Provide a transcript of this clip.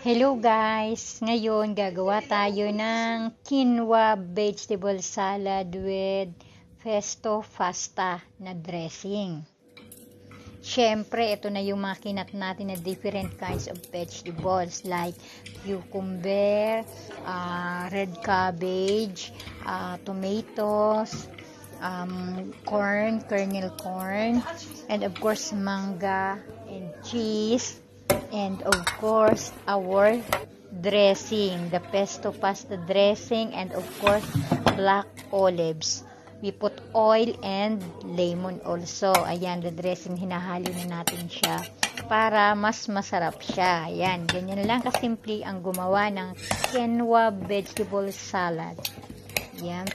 Hello guys! Ngayon gagawa tayo ng quinoa vegetable salad with pesto pasta na dressing. Siyempre, ito na yung mga kinat natin na different kinds of vegetables like cucumber, red cabbage, tomatoes, corn, kernel corn, and of course manga and cheese. And of course, our dressing, the pesto pasta dressing, and of course, black olives. We put oil and lemon also. Ayan, the dressing, hinahalo na natin siya para mas masarap siya. Ayan, ganyan lang kasimple ang gumawa ng quinoa vegetable salad. Ayan.